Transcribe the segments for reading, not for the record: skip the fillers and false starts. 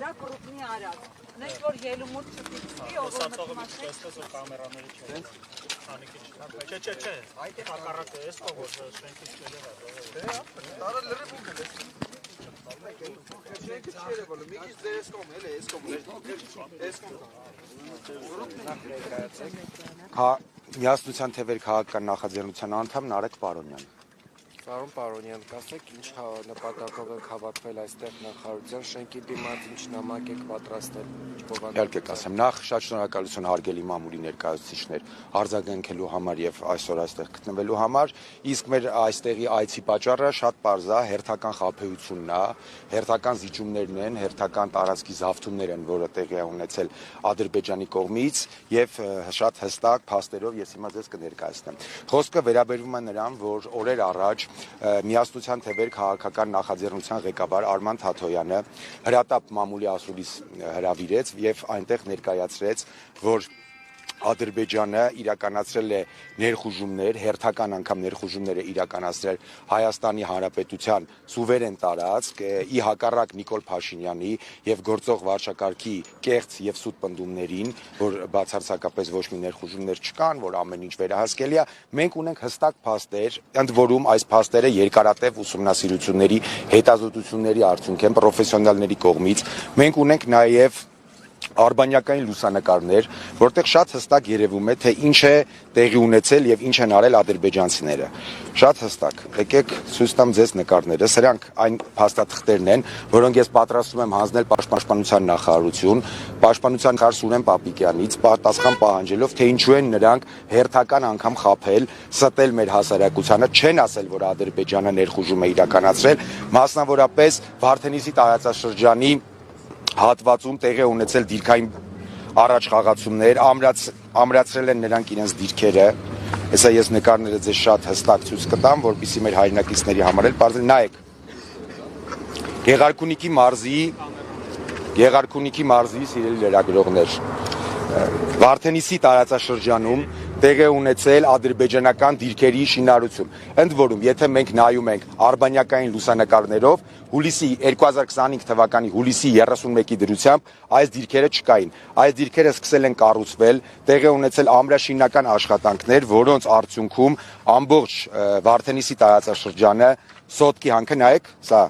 վրա կրուպնի արած։ Նեջ որ ելումուտ չպիտի, ով որ մտմաշնեք։ Տեսնես որ կամերաների չէ։ Անիկի չէ։ Այդ է հակառակը էս կողոս շենքից գելը։ Տարը լրիվ ու գլես։ Շենքը չէ բոլը, մի քիչ դեր էս կողմ, էլի էս կողմ։ Միասնության թևեր քաղաքական նախաձեռնության անդամ Նարեկ Պարոնյան։ Պարոն Պարոնյան, կասեք ինչ նպատակով եք հավաքվել այստեղ նախարարության շենքի դիմաց, ինչ նամակ եք պատրաստել, ինչ բովանդակ։ Իհարկե կասեմ, նախ շատ շնորհակալություն հարգելի մամուլի ներկայացուցիչներ արձագանքելու համար եւ այսօր այստեղ գտնվելու համար, իսկ մեր այստեղի այցի պատճառը շատ պարզ է, հերթական խաբեությունն է, հերթական զիջումներն են, հերթական տարածքի զավթումներ են, որը տեղի է ունեցել Ադրբեջանի կողմից եւ շատ հստակ փաստերով ես հիմա ձեզ կներկայացնեմ։ Խոսքը վերաբերում է նրան, որ օրեր առաջ Միասնության թևեր քաղաքական նախաձեռնության ղեկավար Արման Թաթոյանը հրատապ մամուլի ասուլիս հրավիրեց եւ այնտեղ ներկայացրեց, որ Ադրբեջանը իրականացրել է ներխուժումներ, հերթական անգամ ներխուժումներ է իրականացրել Հայաստանի Հանրապետության սուվերեն տարածք, ի հակառակ Նիկոլ Փաշինյանի եւ գործող վարչակարգի կեղծ եւ սուտ պնդումներին, որ բացարձակապես ոչ մի ներխուժումներ չկան, որ ամեն ինչ վերահսկելի է, մենք ունենք հստակ փաստեր, ընդ որում այս փաստերը երկարատև ուսումնասիրությունների, հետազոտությունների արդյունք են պրոֆեսիոնալների կողմից, մենք ունենք նաեւ արբանյակային լուսանկարներ, որտեղ շատ հստակ երևում է, թե ինչ է տեղի ունեցել եւ ինչ են արել ադրբեջանցիները։ Շատ հստակ։ Եկեք ցույց տամ ձեզ նկարները։ Սրանք այն փաստաթղթերն են, որոնք ես պատրաստում եմ հանձնել Պաշտպանության նախարարություն, Պաշտպանության նախարար Սուրեն Պապիկյանից պատասխան պահանջելով, թե ինչու են նրանք հերթական անգամ խաբել, ստել մեր հասարակությանը, չեն ասել, որ Ադրբեջանը ներխուժում է իրականացրել, մասնավորապես Վարդենիսի տարածաշրջանի հատվածում տեղի ունեցել դիրքային առաջ խաղացումներ, ամրացրել են նրանք իրենց դիրքերը, հեսա ես նկարները ձեզ շատ հստակ ցույց կտամ, որպեսզի մեր հայրենակիցների համար էլ բարձր նայեք։ Գեղարքունիքի մարզի սիրելի լրագրողներ, Վարդենիսի տարածաշրջանում տեղի ունեցել ադրբեջանական դիրքերի շինարարություն։ Ընդ որում, եթե մենք նայում ենք արբանյակային լուսանկարներով, հուլիսի 2025 թվականի հուլիսի 31-ի դրությամբ այս դիրքերը չկային։ Այս դիրքերը սկսել են կառուցվել, տեղի ունեցել ամրաշինական աշխատանքներ, որոնց արդյունքում ամբողջ Վարդենիսի տարածաշրջանը սոտքի հանքը, նայեք, սա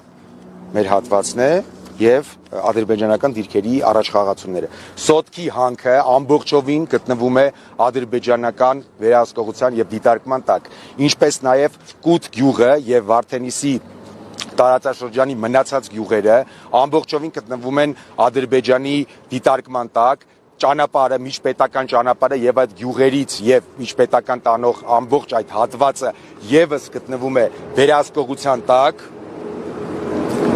մեր հատվածն է եւ ադրբեջանական դիրքերի առաջխաղացումները։ Սոտքի հանքը ամբողջովին գտնվում է ադրբեջանական վերահսկողության եւ դիտարկման տակ, ինչպես նաեւ Կուտ գյուղը եւ Վարդենիսի տարածաշրջանի մնացած գյուղերը ամբողջովին գտնվում են Ադրբեջանի դիտարկման տակ, ճանապարհը, միջպետական ճանապարհը եւ այդ գյուղերից եւ միջպետական տանող ամբողջ այդ հատվածը եւս գտնվում է վերահսկողության տակ,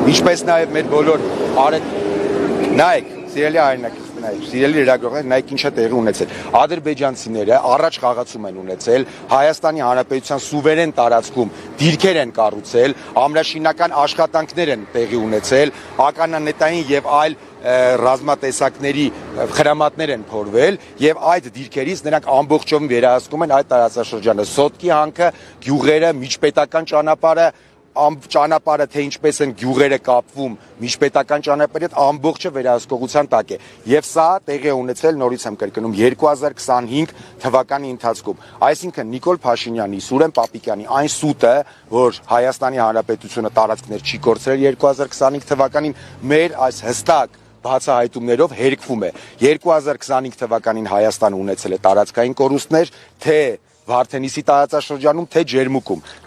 ինչպես նաեւ մեր բոլոր նայեք, սիրելի հայրենակիցներ, նայեք, սիրելի լրագրողներ, նայեք ինչ է տեղի ունեցել։ Ադրբեջանցիները առաջ խաղացում են ունեցել, Հայաստանի Հանրապետության սուվերեն տարածքում դիրքեր են կառուցել, ամրաշինական աշխատանքներ են տեղի ունեցել, ականանետային եւ այլ ռազմատեսակների խրամատներ են փորվել եւ այդ դիրքերից նրանք ամբողջովին վերահսկում են այդ տարածաշրջանը, սոտքի հանքը, գյուղերը, միջպետական ճանապարհը, թե ինչպես են գյուղերը կապվում միջպետական ճանապարհի հետ, ամբողջը վերահսկողության տակ է։ Եվ սա տեղի է ունեցել, նորից եմ կրկնում, 2025 թվականի ընթացքում։ Այսինքն Նիկոլ Փաշինյանի, Սուրեն Պապիկյանի այն սուտը, որ Հայաստանի Հանրապետությունը տարածքներ չի կորցրել 2025 թվականին, մեր այս հստակ բացահայտումներով հերկվում է։ 2025 թվականին Հայաստանը ունեցել է տարածքային կորուստներ, թե Վարդենիսի տարածաշրջանում, թե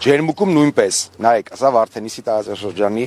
Ջերմուկում նույնպես, նայեք, սա Վարդենիսի տարածաշրջանի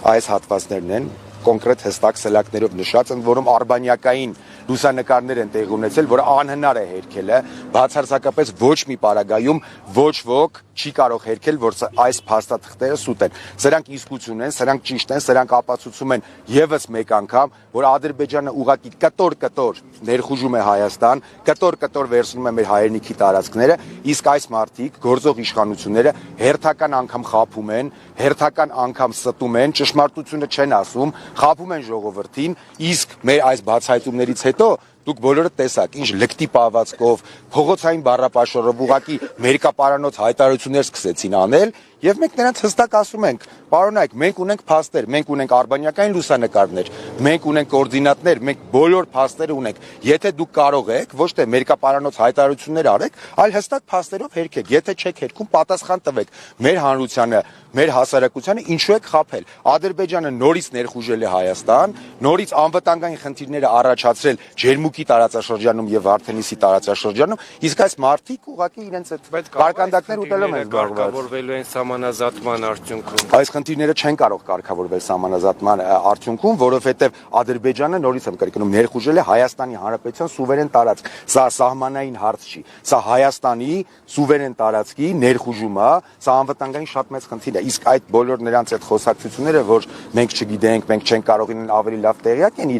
այս հատվածներն են, կոնկրետ հստակ սլակներով նշած, ընդ որում արբանյակային լուսանկարներ են տեղի ունեցել, որ անհնար է հերքելը, բացարձակապես ոչ մի պարագայում ոչ ոք չի կարող հերքել, որ այս փաստաթղթերը սուտ են։ Սրանք իսկություն են, սրանք ճիշտ են, սրանք ապացուցում են եւս մեկ անգամ, որ Ադրբեջանը ուղղակի կտոր ներխուժում է Հայաստան, կտոր վերցնում է մեր հայրենիքի տարածքները, իսկ այս մարդիկ, գործող իշխանությունները հերթական անգամ խաբում են, հերթական անգամ ստում են, ճշմարտությունը չեն ասում, խաբում են ժողովրդին, իսկ մեր այս բացահայտումներից հետո դուք բոլորը տեսաք, ինչ լկտի պահվածքով, փողոցային բառապաշարով ուղղակի մերկապարանոց հայտարարություններ սկսեցին անել եւ մենք նրանց հստակ ասում ենք, պարոնայք, մենք ունենք փաստեր, մենք ունենք արբանյակային լուսանկարներ, մենք ունենք կոորդինատներ, մենք բոլոր փաստերը ունենք։ Եթե դուք կարող եք, ոչ թե մերկապարանոց հայտարարություններ արեք, այլ հստակ փաստերով հերքեք։ Եթե չեք հերքում, պատասխան տվեք մեր հանրությանը, մեր հասարակությանը, ինչու եք խաբել։ Ադրբեջանը նորից ներխուժել է Հայաստան, նորից անվտանգային խնդիրները առաջացրել Ջերմուկի տարածաշրջանում եւ Վարդենիսի տարածաշրջանում, իսկ այս մարդիկ ուղղակի իրենց այդ կարկանդակներ ուտելով են զբաղված։ Կարգավորվելու են սահմանազատման արդյունքում։ Այս խնդիրները չեն կարող կարգավորվել սահմանազատման արդյունքում, որովհետեւ Ադրբեջանը, նորից եմ կրկնում, ներխուժել է Հայաստանի Հանրապետության սուվերեն տարածք։ Սա սահմանային հարց չի։ Սա Հայաստանի սուվերեն տարածքի ներխուժումը, սա անվտանգային շատ մեծ խնդիր է։ Իսկ այդ բոլոր նրանց այդ խոսակցությունները, որ մենք չգիտենք, մենք չենք կարող ինեն ավելի լավ տեղյակ են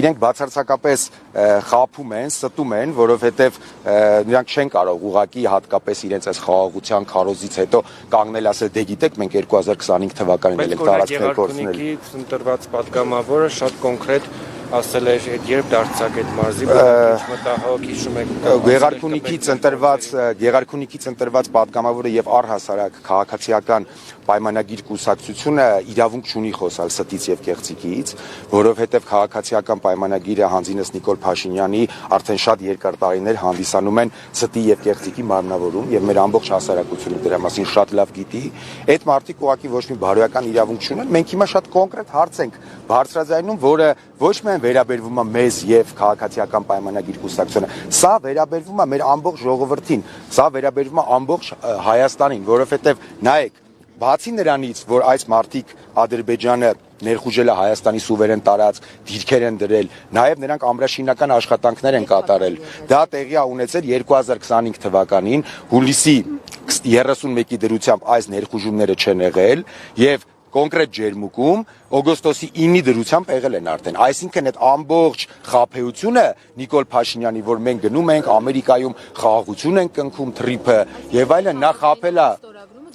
իրենք բացարձակապես խափում են, ստում են, որովհետև նրանք չեն կարող ուղղակի հատկապես իրենց այս խաղաղության քարոզից հետո կանգնել ասել դե գիտեք մենք 2025 թվականին էլ տարածքներ կորցնել։ Ընտրված պատգամավորը շատ կոնկրետ ասել էր երբ դարձակ այդ մարզի մտահոգ հիշում եք Գեղարքունիքից ընտրված պատգամավորը եւ առհասարակ քաղաքացիական պայմանագիր կուսակցությունը իրավունք չունի խոսալ ստից եւ կեղծիկից, որովհետեւ քաղաքացիական պայմանագիրը հանձինս Նիկոլ Փաշինյանի արդեն շատ երկար տարիներ հանդիսանում են ստի եւ կեղծիկի մարմնավորում եւ մեր ամբողջ հասարակությունը դրա մասին շատ լավ գիտի։ Այդ մարդիկ ուղղակի ոչ մի բարոյական իրավունք չունեն։ Մենք հիմա շատ կոնկրետ հարց ենք բարձրաձայնում, որը ոչ միայն վերաբերվում է մեզ եւ քաղաքացիական պայմանագիր կուսակցությունը, սա վերաբերվում է մեր ամբողջ ժողովրդին, սա վերաբերվում է ամբողջ Հայաստանին, որովհետեւ նայեք, բացի նրանից, որ այս մարդիկ Ադրբեջանը ներխուժել է Հայաստանի սուվերեն տարածք, դիրքեր են դրել, նաև նրանք ամրաշինական աշխատանքներ են կատարել։ Դա տեղի է ունեցել 2025 թվականին, հուլիսի 31-ի դրությամբ այս ներխուժումները չեն եղել եւ կոնկրետ Ջերմուկում օգոստոսի 9-ի դրությամբ եղել են արդեն։ Այսինքն այդ ամբողջ խաբեությունը Նիկոլ Փաշինյանի, որ մենք գնում ենք Ամերիկայում խաղաղություն ենք կնքում թրիփը եւ այլն, նա խաբել է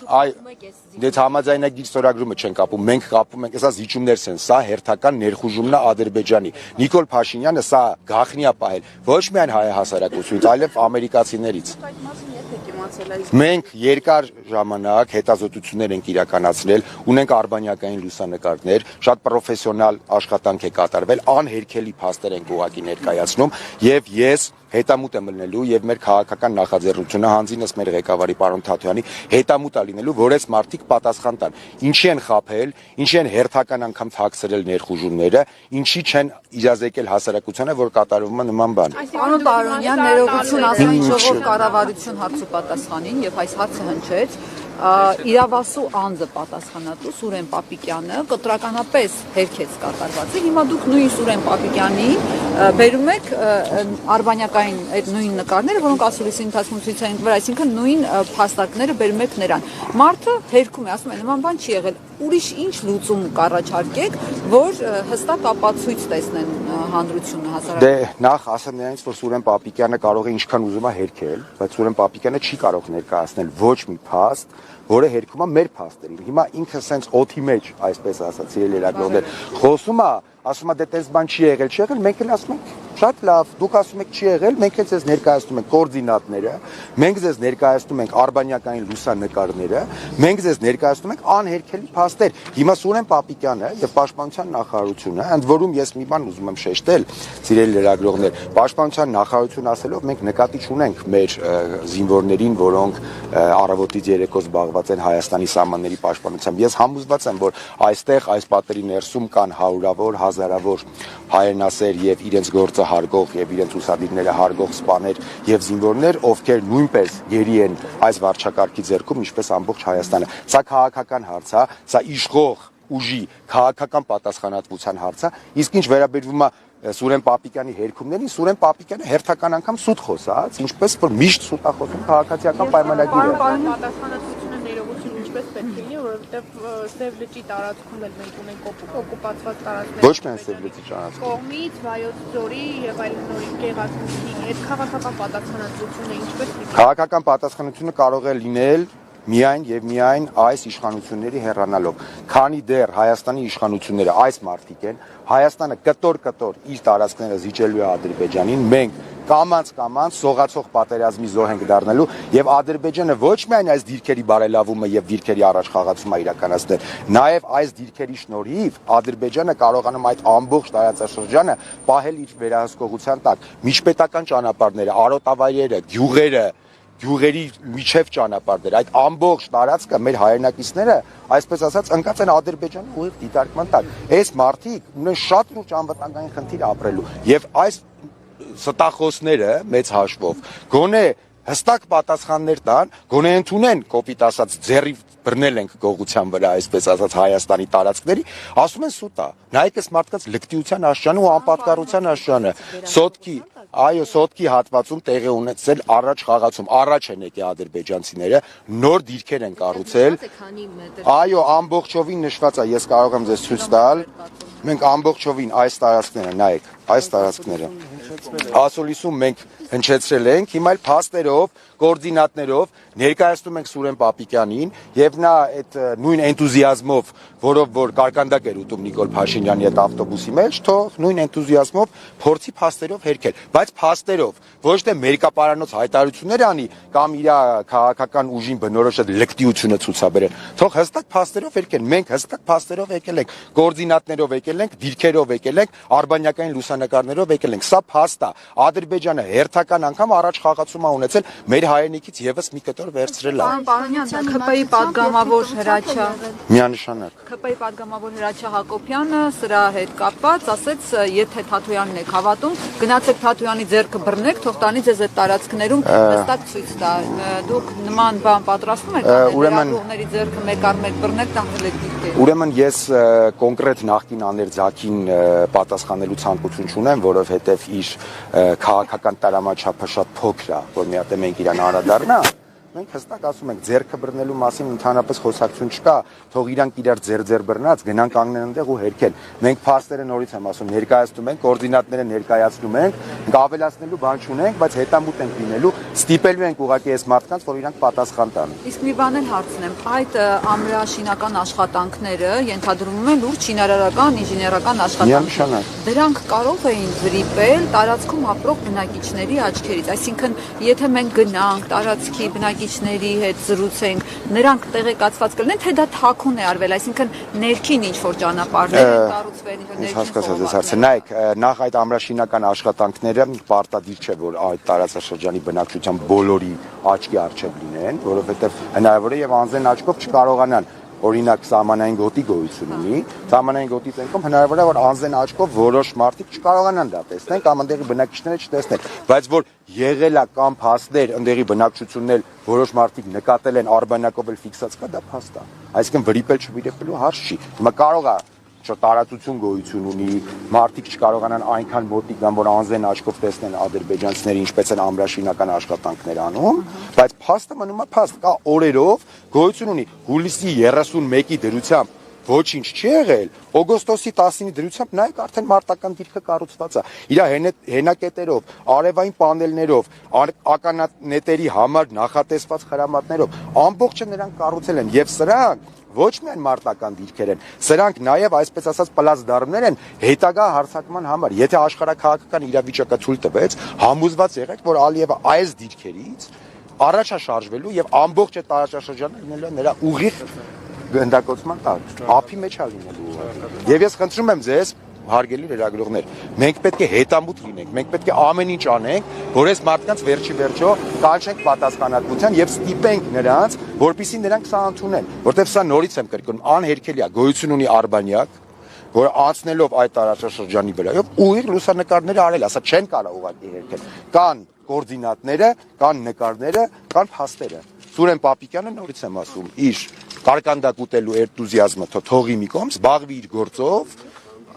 դե համաձայնագիր ստորագրումը չեն կապում, մենք կապում ենք, սա զիջումներ են, սա հերթական ներխուժումն է Ադրբեջանի։ Նիկոլ Փաշինյանը սա գաղտնի է պահել ոչ միայն հայ հասարակությունից, այլև ամերիկացիներից։ Մենք երկար ժամանակ հետազոտություններ ենք իրականացրել, ունենք արբանյակային լուսանկարներ, շատ պրոֆեսիոնալ աշխատանք է կատարվել, անհերքելի փաստեր ենք ուղղակի ներկայացնում եւ ես հետամուտ եմ լինելու եւ մեր քաղաքական նախաձեռնությունը հանձինս մեր ղեկավարի պարոն Թաթոյանի հետամուտ է լինելու, որ այս մարդիկ պատասխան տան։ Ինչի են խաբել, ինչի են հերթական անգամ թաքցրել ներխուժումները, ինչի չեն իրազեկել հասարակությանը, որ կատարվում է նման բան։ Պարոն Բարոնյան, ներողություն ասային ժողով կառավարություն հարց ու պատասխանին եւ այս հարցը հնչեց իրավասու անձը պատասխանատու Սուրեն Պապիկյանը կտրականապես հերքեց կատարվածը։ Հիմա դուք նույն Սուրեն Պապիկյանի բերում եք արբանյակային այդ նույն նկարները, որոնք ասուլիսի ընթացքում ցույց են տվել, այսինքն նույն փաստարկները բերում եք նրան։ Մարդը հերքում է, ասում է նման բան չի եղել։ Ուրիշ ինչ լուծում կառաջարկեք, որ հստակ ապացույց տեսնեն հանրությունը հասարակությունը։ Դե նախ ասեմ նրանից, որ Սուրեն Պապիկյանը կարող է ինչքան ուզում է հերքել, բայց Սուրեն Պապիկյանը չի կարող ներկայացնել ոչ մի փաստ, որը հերքում է մեր փաստերին։ Հիմա ինքը սենց օթի մեջ, այսպես ասած, իրել երակողներ, խոսում է, ասում է դե տես բան չի եղել, մենք էլ ասում ենք շատ լավ, դուք ասում եք չի եղել, մենք էլ ձեզ ներկայացնում ենք կոորդինատները, մենք ձեզ ներկայացնում ենք արբանյակային լուսանկարները, մենք ձեզ ներկայացնում ենք անհերքելի փաստեր։ Հիմա Սուրեն Պապիկյանը եւ Պաշտպանության նախարարությունը, ընդ որում ես մի բան ուզում եմ շեշտել, սիրելի լրագրողներ, Պաշտպանության նախարարություն ասելով մենք նկատի չունենք մեր զինվորներին, որոնք առավոտից երեկո զբաղված են Հայաստանի սահմանների պաշտպանությամբ։ Ես համոզված եմ, որ այստեղ այս պատերի ներսում կան հարյուրավոր, հազարավոր հայրենասեր եւ իրենց գործը հարգող եւ իրենց ուսադիրները հարգող սպաներ եւ զինվորներ, ովքեր նույնպես գերի են այս վարչակարգի ձեռքում, ինչպես ամբողջ Հայաստանը։ Սա քաղաքական հարց է, սա իշխող ուժի քաղաքական պատասխանատվության հարց է, իսկ ինչ վերաբերվում է Սուրեն Պապիկյանի հերքումներին, Սուրեն Պապիկյանը հերթական անգամ սուտ խոսած, ինչպես որ միշտ սուտ է խոսում քաղաքացիական պայմանագիրը։ Պատասխանատվությունը ներողություն ինչպես պետք է լինի, որովհետև Սև լճի տարածքում էլ մենք ունենք օկուպացված տարածքներ։ Ոչ միայն Սև լճի տարածքում։ Կողմից Վայոց ձորի եւ այլ նորին Գեղարքունիքի այդ քաղաքական պատասխանատվությունը ինչպես լինի։ Քաղաքական պատասխանատվությունը կարող է լինել միայն եւ միայն այս իշխանությունների հեռանալով, քանի դեռ Հայաստանի իշխանությունները այս մարդիկ են, Հայաստանը կտոր իր տարածքները զիջելու է Ադրբեջանին, մենք կամանց սողացող պատերազմի զոհ ենք դառնալու եւ Ադրբեջանը ոչ միայն այս դիրքերի բարելավումը եւ դիրքերի առաջ խաղացումը իրականացնել, նաեւ այս դիրքերի շնորհիվ Ադրբեջանը կարողանում այդ ամբողջ տարածաշրջանը պահել իր վերահսկողության տակ։ Միջպետական ճանապարհները, արոտավայրերը, գյուղերի միջև ճանապարհներ, այդ ամբողջ տարածքը մեր հայրենակիցները, այսպես ասած, ընկած են Ադրբեջանի ուղիղ դիտարկման տակ։ Այս մարդիկ ունեն շատ լուրջ անվտանգային խնդիր ապրելու եւ այս ստախոսները մեծ հաշվով գոնե հստակ պատասխաններ տան, գոնե ընդունեն կոպիտ ասած ձեռի բռնել ենք գողության վրա, այսպես ասած Հայաստանի տարածքների, ասում են սուտ է։ Նայեք այս մարդկանց լկտիության աշճանը ու անպատկառության աշճանը։ Սոտքի հատվածում տեղի ունեցել առաջ խաղացում, առաջ են եկել ադրբեջանցիները, նոր դիրքեր են կառուցել։ Այո, ամբողջովին նշված է, ես կարող եմ ձեզ ցույց տալ։ Մենք ամբողջովին այս տարածքները, նայեք, այս տարածքները ասոլիսում մենք հնչեցրել ենք, հիմա էլ փաստերով, կոորդինատներով ներկայացնում ենք Սուրեն Պապիկյանին եւ նա այդ նույն էնտուզիազմով, որով որ կարկանդակ էր ուտում Նիկոլ Փաշինյանի այդ ավտոբուսի մեջ, թող նույն էնտուզիազմով փորձի փաստերով հերքել, բայց փաստերով, ոչ թե մերկապարանոց հայտարարություններ անի կամ իր քաղաքական ուժին բնորոշ լկտիությունը ցուցաբերել, թող հստակ փաստերով հերքեն, մենք հստակ փաստերով եկել ենք, կոորդինատներով եկել ենք, դիրքերով եկել ենք, արբանյակային լուսանկարներով եկել ենք, սա փաստ է, Ադրբեջանը հերթական անգամ առաջ խաղացում է ունեցել մեր հայրենիքից եւս մի կտոր վերցրել է։ Պարոնյան, ՔՊ-ի պատգամավոր Հրաչյա Միանշանակ։ ՔՊ-ի պատգամավոր Հրաչյա Հակոբյանը սրա հետ կապված ասեց, եթե Թաթոյանն եք հավատում, գնացեք Թաթոյանի ձեռքը բռնեք, թող տանի ձեզ այդ տարածքներում հստակ ցույց տա։ Դուք նման բան պատրաստում եք ուրեմն ձեռքը մեկ առ մեկ բռնեք, տանել եք դիրքերը։ Ուրեմն ես կոնկրետ նախկին աներձակին պատասխանելու ցանկություն չունեմ, որովհետև իր քաղաքական տարամաչափը շատ փոքր է, որ մի հատ մենք իրան անդրադառնա, մենք հստակ ասում ենք ձեռքը բռնելու մասին ընդհանրապես խոսակցություն չկա, թող իրանք իրար ձեր բռնած գնան կանգնեն այնտեղ ու հերքեն։ Մենք փաստերը նորից եմ ասում, ներկայացնում ենք, կոորդինատները ներկայացնում ենք, ավելացնելու բան չունենք, բայց հետամուտ ենք լինելու, ստիպելու ենք ուղղակի այս մարդկանց, որ իրանք պատասխան տան։ Իսկ մի բան էլ հարցնեմ, այդ ամրաշինական աշխատանքները ենթադրվում են լուրջ շինարարական, ինժեներական աշխատանքներ։ Դրանք կարող էին վրիպել տարածքում ապրող բնակիչների աչքերից, այսինքն եթե մենք գնանք տարածքի բնակիչների հետ զրուցենք, նրանք տեղեկացված կլինեն, թե դա թաքուն է արվել, այսինքն ներքին ինչ-որ ճանապարհներ են կառուցվել, ներքին։ Նայեք, նախ այդ ամրաշինական աշխատանքները պարտադիր չէ, որ այդ տարածաշրջանի բնակչության բոլորի աչքի առջև լինեն, որովհետև հնարավոր է եւ անձեն աչքով չկարողանան օրինակ սահմանային գոտի գոյություն ունի, սահմանային գոտի ցանկում հնարավոր է որ անձեն աչքով որոշ մարդիկ չկարողանան դա տեսնել կամ ընդեղի բնակիչները չտեսնեն, բայց որ եղել է կամ փաստեր ընդեղի բնակչությունն էլ որոշ մարդիկ նկատել են արբանյակով էլ ֆիքսած կա, դա փաստ է, այսինքն վրիպել չվիրեպելու հարց չի, հիմա կարող է տարածություն գոյություն ունի, մարդիկ չկարողանան այնքան մոտիկ գան, որ անձեն աչքով տեսնեն ադրբեջանցիները ինչպես են ամրաշինական աշխատանքներ անում, բայց փաստը մնում է փաստ, կա օրերով գոյություն ունի, հուլիսի 31-ի դրությամբ ոչինչ չի եղել, օգոստոսի 10-ի դրությամբ նայեք արդեն մարտական դիրքը կառուցված է, իր հենակետերով, արևային պանելներով, ականանետերի համար նախատեսված խրամատներով, ամբողջը նրանք կառուցել են եւ սրանք ոչ միայն մարտական դիրքեր են, սրանք նաև այսպես ասած պլացդարմներ են հետագա հարձակման համար։ Եթե աշխարհաքաղաքական իրավիճակը թույլ տվեց, համոզված եղեք, որ Ալիևը այս դիրքերից առաջ է շարժվելու եւ ամբողջ այդ տարածաշրջանը լինելու է նրա ուղիղ գնդակոծման տակ, ափի մեջ է լինելու։ Եվ ես խնդրում եմ ձեզ, հարգելի լրագրողներ, մենք պետք է հետամուտ լինենք, մենք պետք է ամեն ինչ անենք, որ այս մարդկանց վերջի վերջո կանչենք պատասխանատվության եւ ստիպենք նրանց, որպեսզի նրանք սա ընդունեն, որտեղ սա նորից եմ կրկնում, անհերքելի է, գոյություն ունի արբանյակ, որ անցնելով այդ տարածաշրջանի վրայով ուղիղ լուսանկարները արել, ասա չեն կարող ուղղակի հերքել։ Կան կոորդինատները, կան նկարները, կան փաստերը։ Սուրեն Պապիկյանը նորից եմ ասում, իր կարկանդակ ուտելու էնտուզիազմը թողի մի կողմ, զբաղվի իր գործով,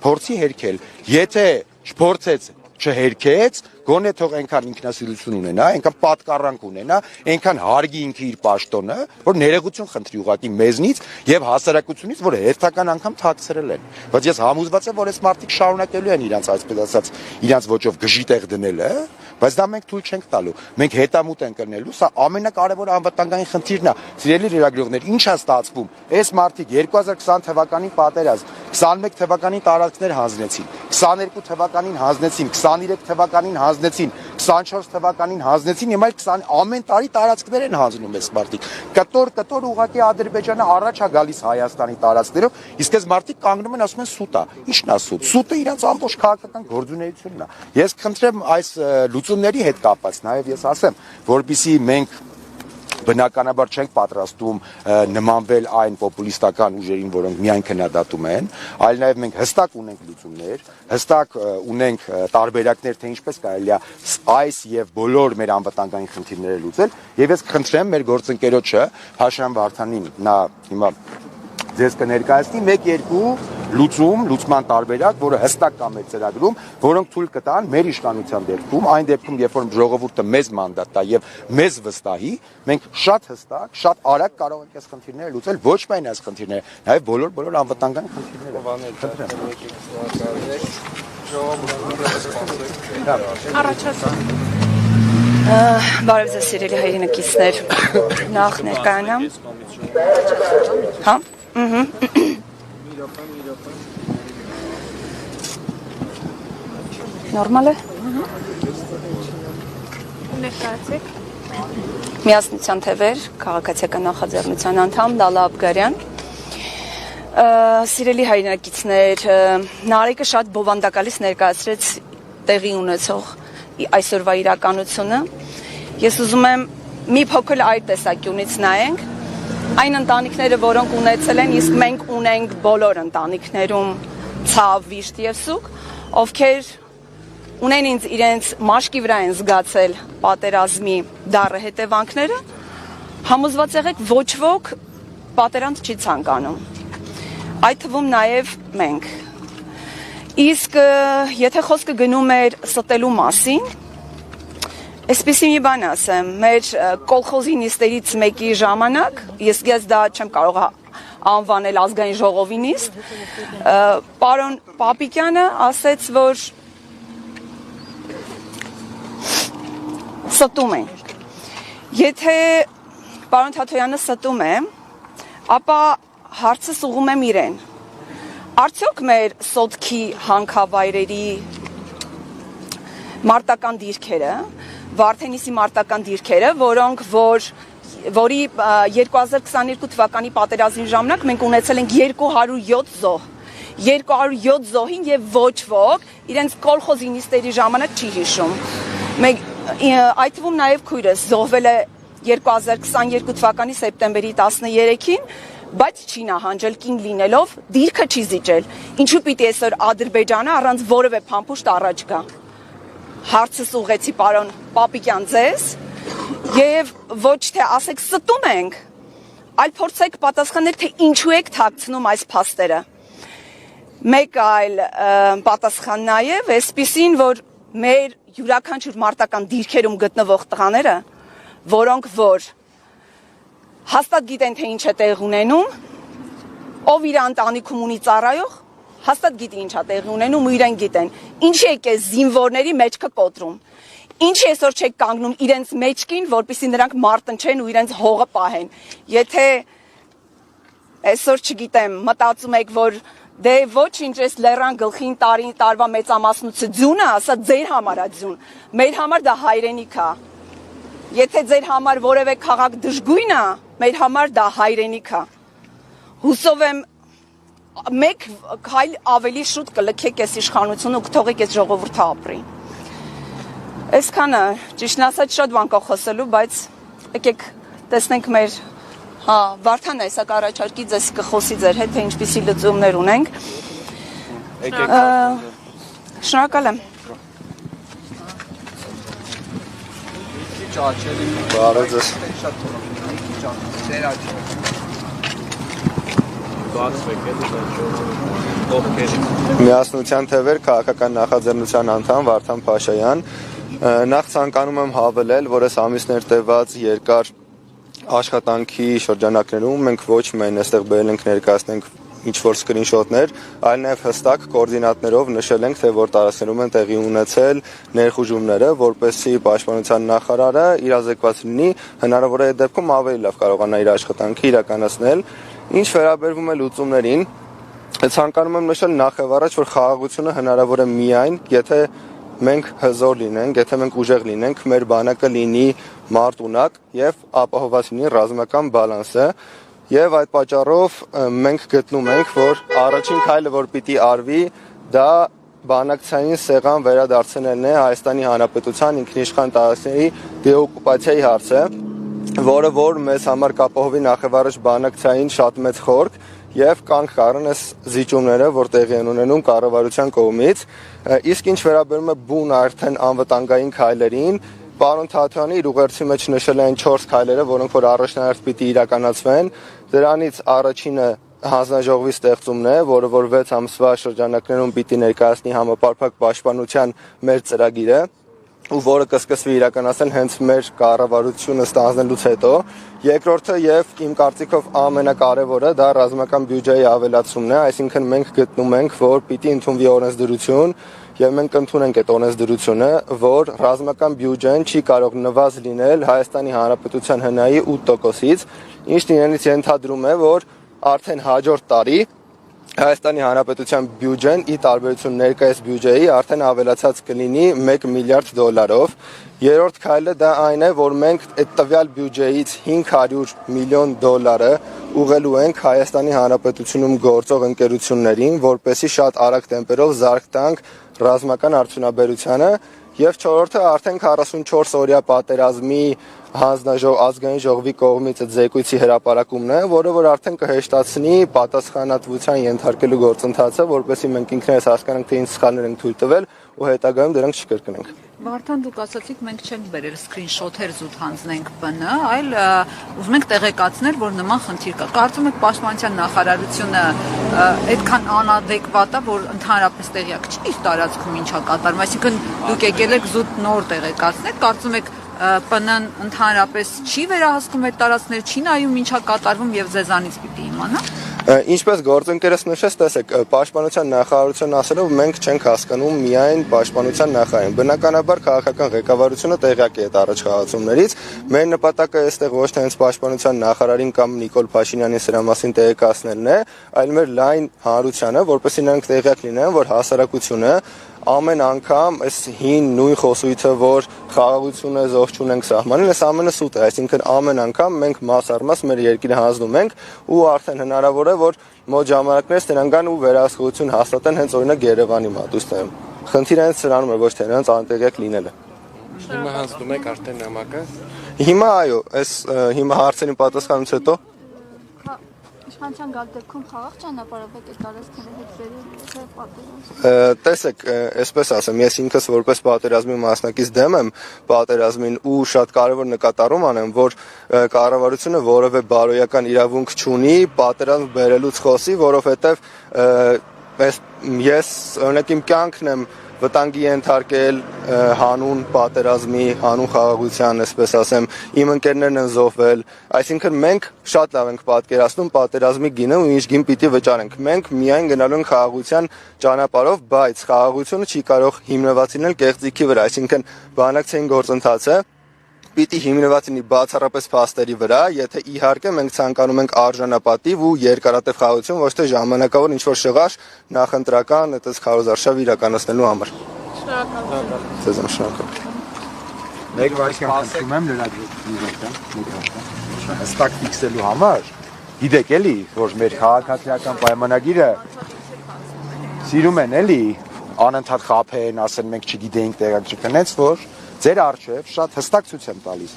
փորձի հերքել։ Եթե չփորձեց, չհերքեց, գոնե թող այնքան ինքնասիրություն ունենա, այնքան պատկառանք ունենա, այնքան հարգի ինքը իր պաշտոնը, որ ներողություն խնդրի ուղղակի մեզնից եւ հասարակությունից, որ հերթական անգամ թաքցրել են։ Բայց ես համոզված եմ, որ այս մարդիկ շարունակելու են իրանց այսպես ասած, իրանց ոճով գժի տեղ դնելը, բայց դա մենք թույլ չենք տալու։ Մենք հետամուտ ենք կրնելու, սա ամենակարևոր անվտանգային խնդիրն է։ Սիրելի լրագրողներ, ինչ է ստացվում։ Այս մարդիկ 2020 թվականին պատերազմ, 21 թվականին տարածքներ հանձնեցին, 22 թվականին հանձնեցին, 23 թվականին հանձնեցին, 24 թվականին հանձնեցին, հիմա 20 ամեն տարի տարածքներ են հանձնում այս մարդիկ։ Կտոր ուղղակի Ադրբեջանը առաջ է գալիս Հայաստանի տարածքներով, իսկ այս մարդիկ կանգնում են ասում են սուտ է։ Ի՞նչն է սուտ։ Սուտը իրենց ամբողջ քաղաքական գործունեությունն է։ Ես խնդրեմ այս լուծումների հետ կապված նաև ես ասեմ, որպեսզի մենք բնականաբար չենք պատրաստում նմանվել այն պոպուլիստական ուժերին, որոնք միայն քննադատում են, այլ նաև մենք հստակ ունենք լուծումներ, հստակ ունենք տարբերակներ, թե ինչպես կարելի է այս եւ բոլոր մեր անվտանգային խնդիրները լուծել, եւ ես խնդրեմ մեր գործընկերոջը Փաշյան Վարդանին, նա հիմա ձեզ կներկայացնի 1-2 լուծման տարբերակ, որը հստակ կա մեր ծրագրում, որոնք թույլ կտան մեր իշխանության դեպքում, այն դեպքում, երբ որ ժողովուրդը մեզ մանդատ տա եւ մեզ վստահի, մենք շատ հստակ, շատ արագ կարող ենք այս խնդիրները լուծել, ոչ միայն այս խնդիրները, նաեւ բոլոր անվտանգային խնդիրները։ Առաջացան Բարև ձեզ սիրելի հայրենակիցներ, նախ ներկայանամ։ Հա։ Նորմալ է։ Ներկայացեք։ Միասնության թևեր, քաղաքացիական նախաձեռնության անդամ Լալա Աբգարյան։ Սիրելի հայրենակիցներ, Նարեկը շատ բովանդակալից ներկայացրեց տեղի ունեցող այսօրվա իրականությունը։ Ես ուզում եմ մի փոքր այդ տեսանկյունից նայենք այն ընտանիքները, որոնք ունեցել են, իսկ մենք ունենք բոլոր ընտանիքներում ցավ, վիշտ եւ սուկ, ովքեր ունեն իրենց մաշկի վրա են զգացել պատերազմի դառը հետևանքները, համոզված եղեք ոչ ոք պատերազմ չի ցանկանում։ Այդ թվում նաեւ մենք։ Իսկ եթե խոսքը գնում էր ստելու մասին, այսպեսի մի բան ասեմ, մեր կոլխոզի նիստերից մեկի ժամանակ, ես դա չեմ կարող անվանել ազգային ժողովի նիստ, պարոն Պապիկյանը ասեց, որ ստում են։ Եթե պարոն Թաթոյանը ստում է, ապա հարցս ուղղում եմ իրեն։ Արդյոք մեր սոտքի հանքավայրերի մարտական դիրքերը, Վարդենիսի մարտական դիրքերը, որի 2022 թվականի պատերազմի ժամանակ մենք ունեցել ենք 207 զոհ։ 207 զոհին եւ ոչ ոք իրենց կոլխոզի նիստերի ժամանակ չի հիշում։ Այդ թվում նաեւ քույրս զոհվել է 2022 թվականի սեպտեմբերի 13-ին, բայց չի նահանջել կին լինելով, դիրքը չի զիջել։ Ինչու պիտի այսօր Ադրբեջանը առանց որևէ փամփուշտ առաջ գա։ Հարցս ուղեցի պարոն Պապիկյան ձեզ եւ ոչ թե ասեք ստում ենք, այլ փորձեք պատասխանել, թե ինչու եք թաքցնում այս փաստերը։ Մեկ այլ պատասխան նաեւ այսպիսին, որ մեր յուրաքանչյուր մարտական դիրքերում գտնվող տղաները, որոնք որ հաստատ գիտեն, թե ինչ է տեղ ունենում, ով իր ընտանիքում ունի ծառայող, հաստատ գիտի ինչ է տեղի ունենում ու իրեն գիտեն։ Ինչի եք այս զինվորների մեջքը կոտրում։ Ինչի այսօր չեք կանգնում իրենց մեջքին, որպեսզի նրանք մարտնչեն ու իրենց հողը պահեն։ Եթե այսօր չգիտեմ, մտածում եք, որ դե ոչինչ այս լեռան գլխին տարվա մեծամասնությունը, ասա ձեր համար է ձուն։ Մեր համար դա հայրենիք է։ Եթե ձեր համար որևէ քաղաք դժգույն է, մեր համար դա հայրենիք է։ Հուսով եմ մեկ քայլ ավելի շուտ կլքեք այս իշխանությունը ու կթողեք այս ժողովուրդը ապրի։ Այսքանը, ճիշտն ասած շատ բան կա խոսելու, բայց եկեք տեսնենք մեր Վարդան այսակ առաջարկի ձեզ կխոսի ձեր հետ, թե ինչպիսի լուծումներ ունենք։ Շնորհակալ եմ։ Բարև ձեզ։ Միասնության թևեր քաղաքական նախաձեռնության անդամ Վարդան Փաշայան, նախ ցանկանում եմ հավելել, որ այս ամիսներ տևած երկար աշխատանքի շրջանակներում մենք ոչ միայն այստեղ բերել ենք ներկայացնենք ինչ-որ սկրինշոթներ, այլ նաև հստակ կոորդինատներով նշել ենք, թե որ տարածքներում են տեղի ունեցել ներխուժումները, որպեսզի պաշտպանության նախարարը իրազեկված լինի, հնարավոր է դեպքում ավելի լավ կարողանա իր աշխատանքը իրականացնել։ Ինչ վերաբերվում է լուծումներին, ցանկանում եմ նշել նախ եւ առաջ, որ խաղաղությունը հնարավոր է միայն, եթե մենք հզոր լինենք, եթե մենք ուժեղ լինենք, մեր բանակը լինի մարտունակ եւ ապահովված լինի ռազմական բալանսը եւ այդ պատճառով մենք գտնում ենք, որ առաջին քայլը, որ պիտի արվի, դա բանակցային սեղան վերադարձնելն է Հայաստանի Հանրապետության ինքնիշխան տարածքների դեօկուպացիայի հարցը, որը որ մեզ համար կապահովի նախևառաջ բանակցային շատ մեծ խորք եւ կանք կառն այս զիջումները, որ տեղի են ունենում կառավարության կողմից, իսկ ինչ վերաբերում է բուն արդեն անվտանգային քայլերին, պարոն Թաթյանի իր ուղերձի մեջ նշել են 4 քայլերը, որոնք որ առաջնահերթ պիտի իրականացվեն, դրանից առաջինը հանձնաժողովի ստեղծումն է, որը որ 6 ամսվա շրջանակներում պիտի ներկայացնի համապարփակ պաշտպանության մեր ծրագիրը, ու որը կսկսվի իրականացնել հենց մեր կառավարությունը ստանձնելուց հետո։ Երկրորդը եւ իմ կարծիքով ամենակարևորը դա ռազմական բյուջեի ավելացումն է, այսինքն մենք գտնում ենք, որ պիտի ընդունվի օրենսդրություն եւ մենք ընդունենք այդ օրենսդրությունը, որ ռազմական բյուջեն չի կարող նվազ լինել Հայաստանի Հանրապետության ՀՆԱ-ի 8%-ից, ինչն իրենից ենթադրում է, որ արդեն հաջորդ տարի Հայաստանի Հանրապետության բյուջեն ի տարբերություն ներկայիս բյուջեի արդեն ավելացած կլինի $1 միլիարդ։ Երրորդ քայլը դա այն է, որ մենք այդ տվյալ բյուջեից $500 միլիոն ուղղելու ենք Հայաստանի Հանրապետությունում գործող ընկերություններին, որպեսզի շատ արագ տեմպերով զարգ տանք ռազմական արդյունաբերությանը, եւ չորրորդը արդեն 44 օրյա պատերազմի ազգային ժողովի կողմից այդ զեկույցի հրապարակումն է, որը որ արդեն կհեշտացնի պատասխանատվության ենթարկելու գործընթացը, որպեսզի մենք ինքներս հասկանանք, թե ինչ սխալներ ենք թույլ տվել ու հետագայում դրանք չկրկնենք։ Վարդան, դուք ասացիք, մենք չենք բերել սկրինշոթեր զուտ հանձնենք ՊՆ, այլ ուզում ենք տեղեկացնել, որ նման խնդիր կա։ Կարծում եք պաշտպանության նախարարությունը այդքան անադեկվատ է, որ ընդհանրապես տեղյակ չի իր տարածքում ինչա կատարվում, այսինքն դուք եկել եք զուտ նոր տեղեկացնել, կարծում եք ՊՆ-ն ընդհանրապես չի վերահսկում այդ տարածքները, չի նայում ինչա կատարվում եւ ձեզանից պիտի իմանա։ Ինչպես գործընկերս նշեց, տեսեք, պաշտպանության նախարարությունն ասելով մենք չենք հասկանում միայն պաշտպանության նախարարին։ Բնականաբար քաղաքական ղեկավարությունը տեղյակ է այդ առաջխաղացումներից։ Մեր նպատակը այստեղ ոչ թե հենց պաշտպանության նախարարին կամ Նիկոլ Փաշինյանին սրա մասին տեղեկացնելն է, այլ մեր լայն հանրությանը, որպեսզի նրանք տեղյակ լինեն, որ հասարակությունը ամեն անգամ այս հին նույն խոսույթը, որ խաղաղությունը զոհ չունենք սահմանել, այս ամենը սուտ է, այսինքն ամեն անգամ մենք մաս առ մաս մեր երկիրը հանձնում ենք ու արդեն հնարավոր է, որ մոտ ժամանակներս նրանք գան ու վերահսկողություն հաստատեն հենց օրինակ Երևանի մատուցներում։ Խնդիրը հենց սրանում է, ոչ թե նրանց անտեղյակ լինելը։ Հիմա հանձնում եք արդեն նամակը։ Հիմա այո, այս հիմա հարցերին պատասխանից հետո իշխանության գալ դեպքում խաղաղ ճանապարհով եք տարածքները հետ վերել պատերազմ։ Տեսեք, այսպես ասեմ, ես ինքս որպես պատերազմի մասնակից դեմ եմ պատերազմին ու շատ կարևոր նկատառում անեմ, որ կառավարությունը որևէ բարոյական իրավունք չունի պատերազմ բերելուց խոսի, որովհետև ես օրինակ իմ կյանքն եմ վտանգի ենթարկել հանուն պատերազմի, հանուն խաղաղության, այսպես ասեմ, իմ ընկերներն են զոհվել, այսինքն մենք շատ լավ ենք պատկերացնում պատերազմի գինը ու ինչ գին պիտի վճարենք։ Մենք միայն գնալու ենք խաղաղության ճանապարհով, բայց խաղաղությունը չի կարող հիմնված լինել կեղծիքի վրա, այսինքն բանակցային գործընթացը պիտի հիմնված լինի բացառապես փաստերի վրա, եթե իհարկե մենք ցանկանում ենք արժանապատիվ ու երկարատև խաղաղություն, ոչ թե ժամանակավոր ինչ-որ շղարշ նախընտրական այդպես քարոզարշավ իրականացնելու համար։ Շնորհակալություն։ Ձեզ շնորհակալ։ Մեկ վայրկյան խնդրում եմ լրագրողական հստակ ֆիքսելու համար։ Գիտեք էլի, որ մեր քաղաքացիական պայմանագիրը սիրում են էլի անընդհատ խափեն, ասեն մենք չգիտեինք տեղակայք, հենց որ ձեր արժև շատ հստակ ցույց եմ տալիս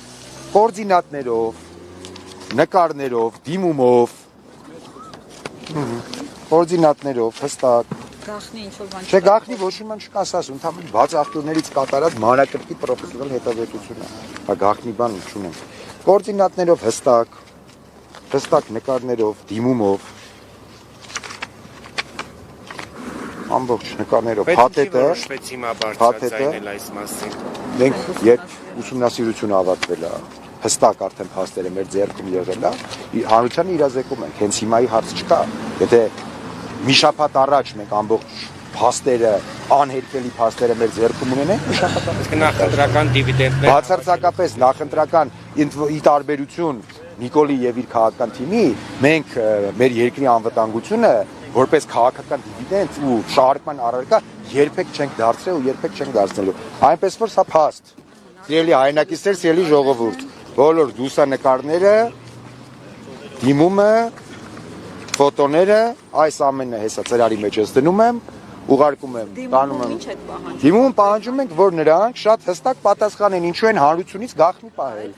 կոորդինատներով, նկարներով, դիմումով, կոորդինատներով հստակ Գախնի ինչ-որ բան չէ, գախնի ոչ մի բան չկաս ասում, ընդհանրապես բաց աղբյուրներից կատարած մանրակրկիտ պրոֆեսիոնալ հետազոտություն է, հա գախնի բան չունենք, կոորդինատներով հստակ նկարներով, դիմումով, ամբողջ նկարներով, փաթեթը, այս մասին։ մենք երբ ուսումնասիրությունը ավարտվել է, հստակ արդեն փաստերը մեր ձեռքում եղել է, հանրությանը իրազեկում ենք, հենց հիմայի հարց չկա, եթե մի շաբաթ առաջ մենք ամբողջ փաստերը, անհերքելի փաստերը մեր ձեռքում ունենենք, մի շաբաթ առաջ Նախընտրական դիվիդենդներ։ բացարձակապես նախընտրական ի տարբերություն Նիկոլի եւ իր քաղաքական թիմի, մենք մեր երկրի անվտանգությունը որպես քաղաքական դիվիդենդ ու շահարկման առարկա երբեք չենք դարձրել ու երբեք չենք դարձնելու։ Այնպես որ սա փաստ։ Սիրելի հայրենակիցներ, սիրելի ժողովուրդ, բոլոր լուսանկարները, դիմումը, ֆոտոները, այս ամենը հեսա ծրարի մեջ ես դնում եմ, ուղարկում եմ, տանում եմ։ Ինչ եք պահանջում։ Դիմում պահանջում ենք, որ նրանք շատ հստակ պատասխանեն, ինչու են հանրությունից գաղտնի պահել։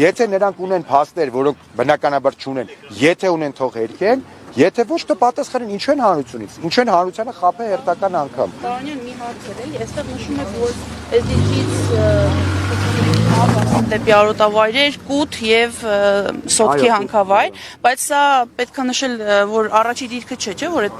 Եթե նրանք ունեն փաստեր, որոնք բնականաբար չունեն, եթե ունեն թող հերքեն, եթե ոչ թե պատասխանեն, ինչու են հանրությունից, ինչու են հանրությանը խաբել հերթական անգամ։ Տարանյան մի հարց էր, այստեղ նշում եք, որ էդիկից դեպի արոտավայրեր, կուտ եւ սոտքի հանքավայր, բայց սա պետք է նշել, որ առաջի դիրքը չէ, որ այդ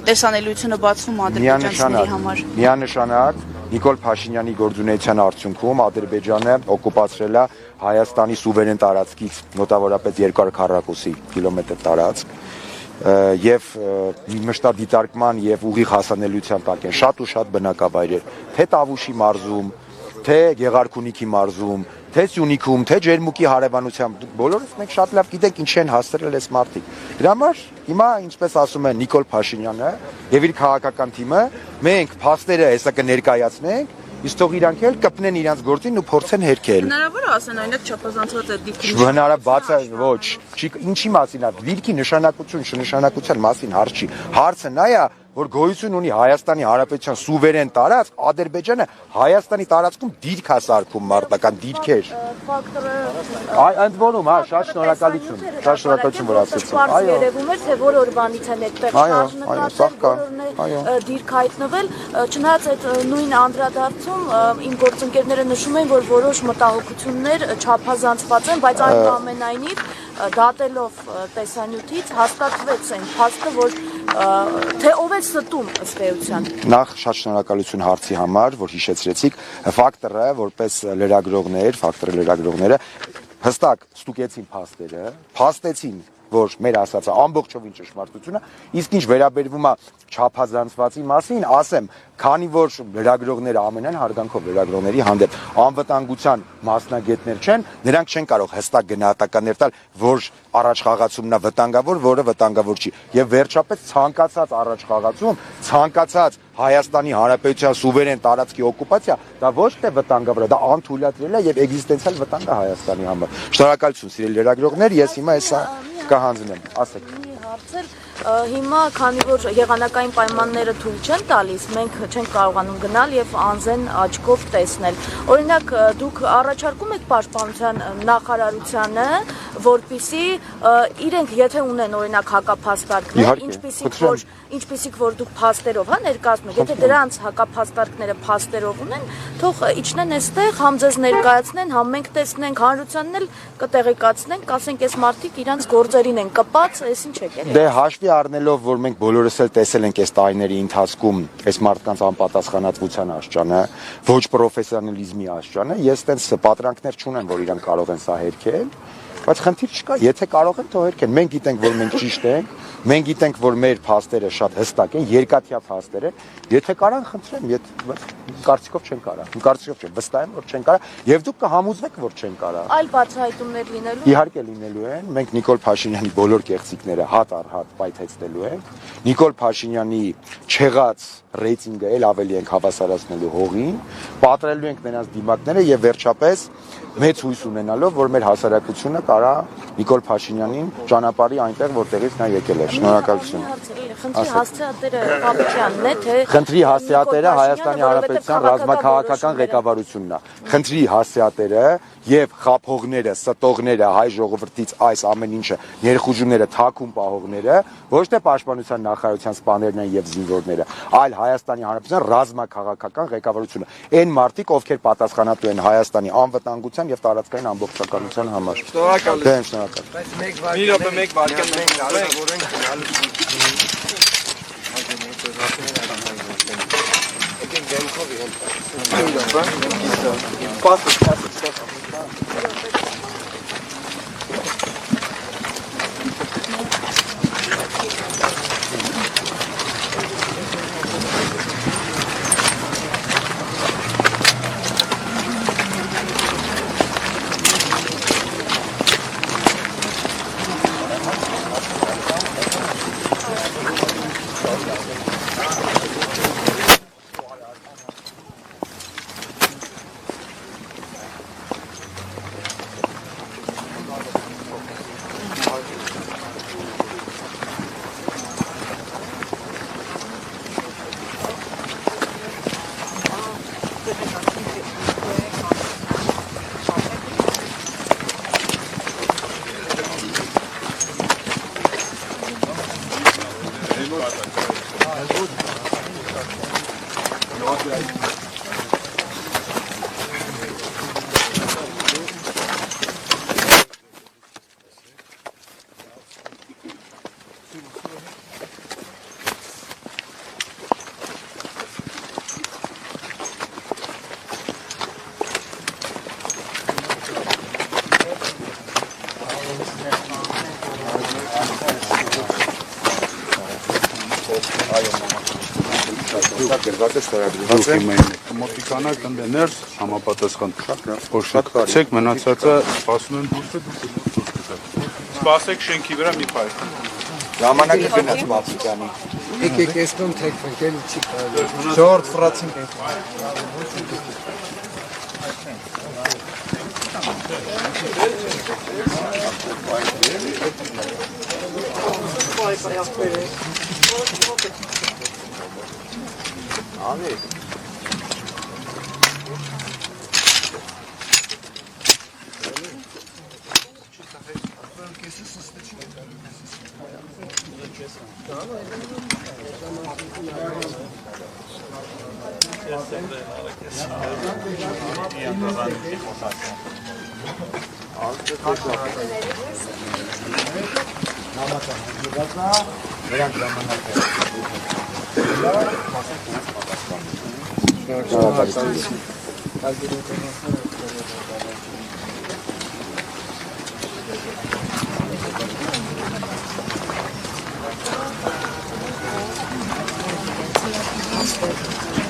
տեսանելիությունը բացվում ադրբեջանցիների համար։ Միանշանակ Նիկոլ Փաշինյանի գործունեության արդյունքում Ադրբեջանը օկուպացրել է Հայաստանի սուվերեն տարածքից մոտավորապես 240 կիլոմետր տարածք եւ մշտադիտարկման եւ ուղիղ հասանելիության տակ են շատ ու շատ բնակավայրեր, թե Տավուշի մարզում, թե Գեղարքունիքի մարզում, թե Սյունիքում, թե Ջերմուկի հարևանությամբ, բոլորս մենք շատ լավ գիտենք ինչ են հաստրել այս մարդիկ։ Դրա համար հիմա, ինչպես ասում է Նիկոլ Փաշինյանը եւ իր քաղաքական թիմը, մենք փաստերը հեսա կներկայացնենք, իսկ թող իրանք էլ կպնեն իրանց գործին ու փորձեն հերքել։ Հնարավոր է ասեն այնպես չափազանցված է դիրքի։ Հնարավոր է, ոչ, ինչի մասին է, դիրքի նշանակություն, չնշանակության մասին հարց չի։ Հարցը նա է, որ գոյություն ունի Հայաստանի Հանրապետության սուվերեն տարածք, Ադրբեջանը Հայաստանի տարածքում դիրք է սարքում մարտական դիրքեր։ Ընդ որում, հա, շատ շնորհակալություն, որ ասեցիք։ Այո, երևում էր, թե որ օրվանից են այդտեղ շարժ դիրք հայտնվել, չնայած այդ նույն անդրադարձում իմ գործընկերները նշում են, որ որոշ մտահոգություններ չափազանցված են, բայց այնուամենայնիվ դատելով տեսանյութից հաստատվեց այն փաստը, որ թե ով է ստում ըստ էության։ Նախ շատ շնորհակալություն հարցի համար, որ հիշեցրեցիք ֆակտորը, որպես լրագրողները հստակ ստուգեցին փաստերը, փաստեցին, որ մեր ասածը ամբողջովին ճշմարտություն է, իսկ ինչ վերաբերվում է չափազանցվածի մասին, ասեմ, քանի որ լրագրողները ամենայն հարգանքով լրագրողների հանդեպ անվտանգության մասնագետներ չեն, նրանք չեն կարող հստակ գնահատականներ տալ, որ առաջխաղացումն է վտանգավոր, որը վտանգավոր չի։ Եվ վերջապես ցանկացած առաջխաղացում, ցանկացած Հայաստանի Հանրապետության սուվերեն տարածքի օկուպացիա, դա ոչ թե վտանգավոր է, դա անթույլատրել է եւ էգզիստենցիալ վտանգ է Հայաստանի համար։ Շնորհակալություն, սիրելի լրագրողներ, ես հիմա հեսա կհանձնեմ, ասեք։ Հիմա, քանի որ եղանակային պայմանները թույլ չեն տալիս, մենք չենք կարողանում գնալ եւ անձեն աչքով տեսնել։ Օրինակ, դուք առաջարկում եք Պաշտպանության նախարարությանը, որպիսի իրենք եթե ունեն օրինակ հակափաստարկներ, ինչպիսիք որ դուք փաստերով ներկայացնում եք, եթե դրանց հակափաստարկները փաստերով ունեն, թող իջնեն այստեղ, համ ձեզ ներկայացնեն, համ մենք տեսնենք, հանրությանն էլ կտեղեկացնենք, ասենք այս մարդիկ իրանց գործերին են կպած, այս ինչ եք էլի։ Դե հաշվի առնելով, որ մենք բոլորս էլ տեսել ենք այս տարիների ընթացքում այս մարդկանց անպատասխանատվության աշճանը, ոչ պրոֆեսիոնալիզմի աշճանը, ես այդպես պատրանքներ չունեմ, որ իրանք կարող են սա հերքել, բայց խնդիր չկա, եթե կարող են թող հերքեն։ Մենք գիտենք, որ մենք ճիշտ ենք, մենք գիտենք, որ մեր փաստերը շատ հստակ են, երկաթյա փաստեր են, եթե կարան, խնդրեմ, կարծիքով չեն կարա։ Կարծիքով չեմ, վստահ եմ, որ չեն կարա, եւ դուք կհամոզվեք, որ չեն կարա։ Այլ բացահայտումներ լինելու։ Իհարկե լինելու են, մենք Նիկոլ Փաշինյանի բոլոր կեղծիքները հատ առ հատ պայթեցնելու ենք։ Նիկոլ Փաշինյանի չեղած ռեյտինգը էլ ավելի ենք հավասարացնելու հողին, պատրելու ենք նրանց դիմակները եւ վերջապես մեծ հույս ունենալով, որ մեր հասարակությունը կարա Նիկոլ Փաշինյանին ճանապարհի այնտեղ, որտեղից նա եկել է։ Շնորհակալություն։ Խնդրի հասցեատերը Պապիկյանն է, թե Խնդրի հասցեատերը Հայաստանի Հանրապետության ռազմաքաղաքական ղեկավարությունն է։ Խնդրի հասցեատերը եւ խափողները, ստողները, հայ ժողովրդից այս ամեն ինչը, ներխուժումները, թաքուն պահողները, ոչ թե Պաշտպանության նախարարության սպաներն են եւ զինվորները, այլ Հայաստանի Հանրապետության ռազմաքաղաքական ղեկավարությունը։ Այն մարդիկ, ովքեր պատասխանատու են Հայաստանի անվտանգության եւ տարածքային ամբողջականության համար։ Շնորհակալ եմ, շնորհակալ։ Մի րոպե մեկ վարքան մենք արավորենք Մոտիկանա կնդեներ համապատասխան փոշակցեք մնացածը սպասում են դուրս սպասեք շենքի վրա մի փայլ ժամանակի գնաց Մացիկյանի եկեք էստոն թեքվենք էլի չի կարելի ժողովուրդ ֆրացին Thank you.